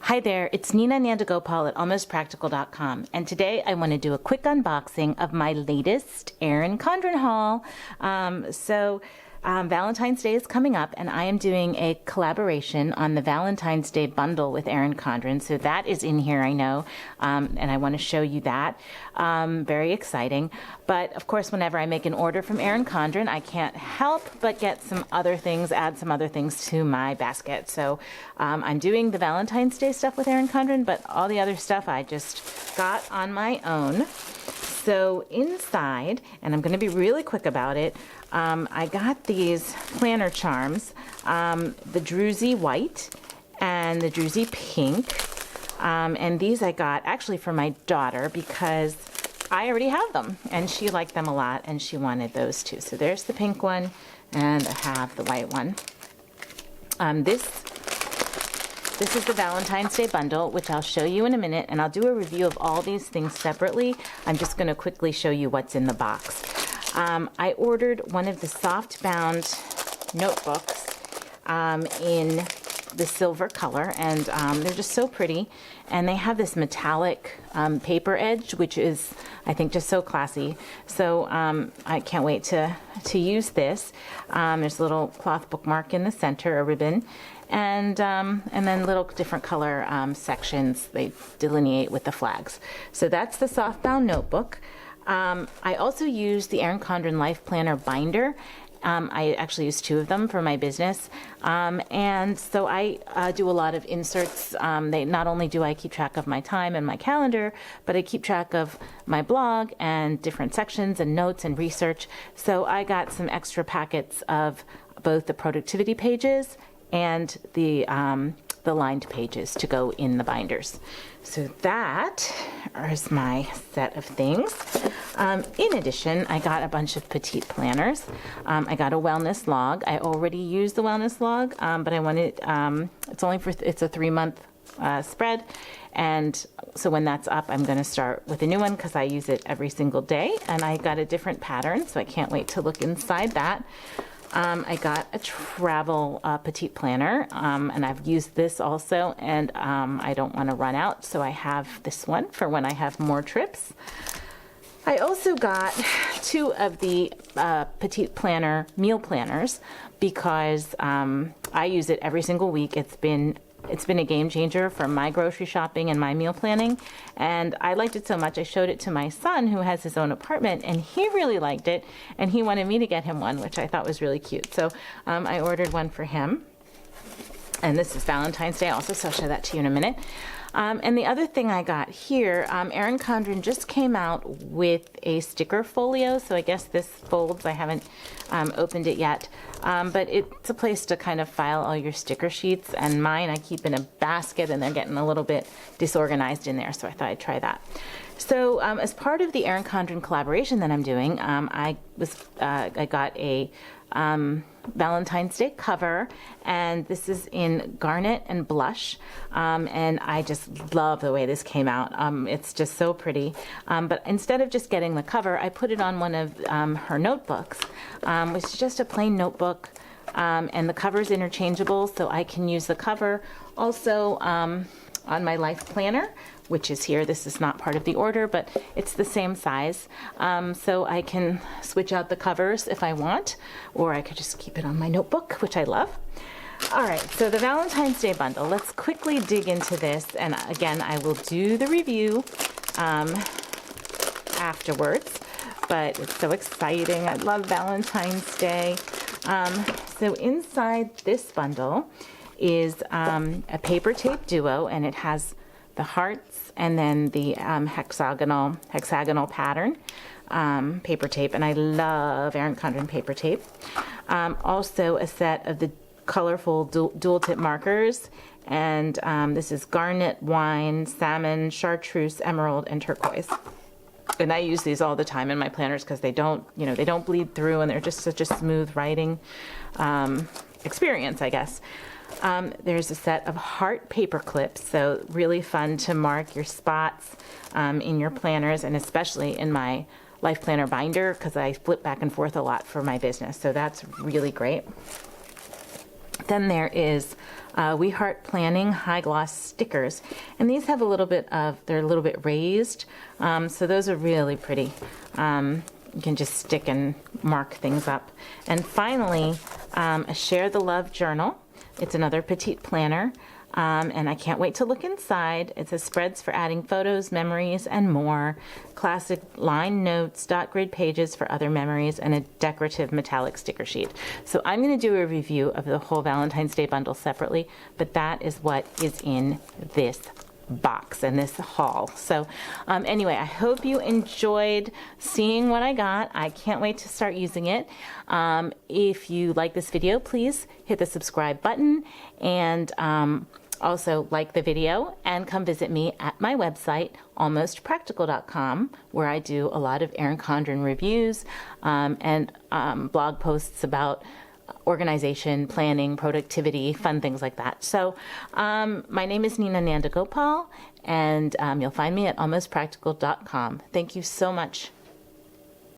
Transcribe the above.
Hi there, it's Nina Nandagopal at almostpractical.com, and today I want to do a quick unboxing of my latest Erin Condren haul. Valentine's Day is coming up, and I am doing a collaboration on the Valentine's Day bundle with Erin Condren, so that is in here, I know, and I want to show you that. Very exciting. But of course, whenever I make an order from Erin Condren, I can't help but get some other things, add some other things to my basket. So I'm doing the Valentine's Day stuff with Erin Condren, but all the other stuff I just got on my own. So inside, and I'm going to be really quick about it, I got these planner charms, the Druzy White and the Druzy Pink, and these I got actually for my daughter because I already have them, and she liked them a lot, and she wanted those too. So there's the pink one, and I have the white one. This is the Valentine's Day bundle, which I'll show you in a minute, and I'll do a review of all these things separately. I'm just going to quickly show you what's in the box. I ordered one of the soft-bound notebooks in the silver color, and they're just so pretty. And they have this metallic paper edge, which is, I think, just so classy. So I can't wait to use this. There's a little cloth bookmark in the center, a ribbon. And then little different color sections they delineate with the flags. So that's the softbound notebook. I also use the Erin Condren Life Planner binder. I actually use two of them for my business. And so I do a lot of inserts. Not only do I keep track of my time and my calendar, but I keep track of my blog and different sections and notes and research. So I got some extra packets of both the productivity pages and the lined pages to go in the binders. So that is my set of things. In addition, I got a bunch of petite planners. I got a wellness log. I already used the wellness log, but I wanted, it's a 3-month spread. And so when that's up, I'm going to start with a new one because I use it every single day. And I got a different pattern, so I can't wait to look inside that. I got a travel petite planner, and I've used this also, and I don't want to run out, so I have this one for when I have more trips. I also got 2 of the petite planner meal planners because I use it every single week. It's been a game changer for my grocery shopping and my meal planning, and I liked it so much I showed it to my son, who has his own apartment, and he really liked it, and he wanted me to get him one, which I thought was really cute. So I ordered one for him, and this is Valentine's Day also, so I'll show that to you in a minute. And the other thing I got here, Erin Condren just came out with a sticker folio, so I guess this folds. I haven't opened it yet, but it's a place to kind of file all your sticker sheets, and mine I keep in a basket, and they're getting a little bit disorganized in there, so I thought I'd try that. So as part of the Erin Condren collaboration that I'm doing, I got a Valentine's Day cover, and this is in garnet and blush, and I just love the way this came out. It's just so pretty, but instead of just getting the cover, I put it on one of her notebooks, which is just a plain notebook, and the cover is interchangeable, so I can use the cover also on my life planner, which is here. This is not part of the order, but it's the same size. So I can switch out the covers if I want, or I could just keep it on my notebook, which I love. All right, so the Valentine's Day bundle. Let's quickly dig into this, and again, I will do the review afterwards, but it's so exciting. I love Valentine's Day. So inside this bundle is a paper tape duo, and it has the hearts and then the hexagonal pattern paper tape, and I love Erin Condren paper tape. Also a set of the colorful dual tip markers, and this is garnet, wine, salmon, chartreuse, emerald, and turquoise. And I use these all the time in my planners because they don't bleed through, and they're just such a smooth writing experience, I guess. There's a set of heart paper clips, so really fun to mark your spots in your planners, and especially in my life planner binder because I flip back and forth a lot for my business, so that's really great. Then there is We Heart Planning high gloss stickers, and these have a little bit of, they're a little bit raised, so those are really pretty. You can just stick and mark things up. And finally, a Share the Love journal. It's another petite planner, and I can't wait to look inside. It says spreads for adding photos, memories, and more. Classic line notes, dot grid pages for other memories, and a decorative metallic sticker sheet. So I'm going to do a review of the whole Valentine's Day bundle separately, but that is what is in this box and this haul. So anyway, I hope you enjoyed seeing what I got. I can't wait to start using it. If you like this video, please hit the subscribe button, and also like the video, and come visit me at my website, almostpractical.com, where I do a lot of Erin Condren reviews and blog posts about organization, planning, productivity, fun things like that. So my name is Nina Nandagopal, and you'll find me at almostpractical.com. Thank you so much.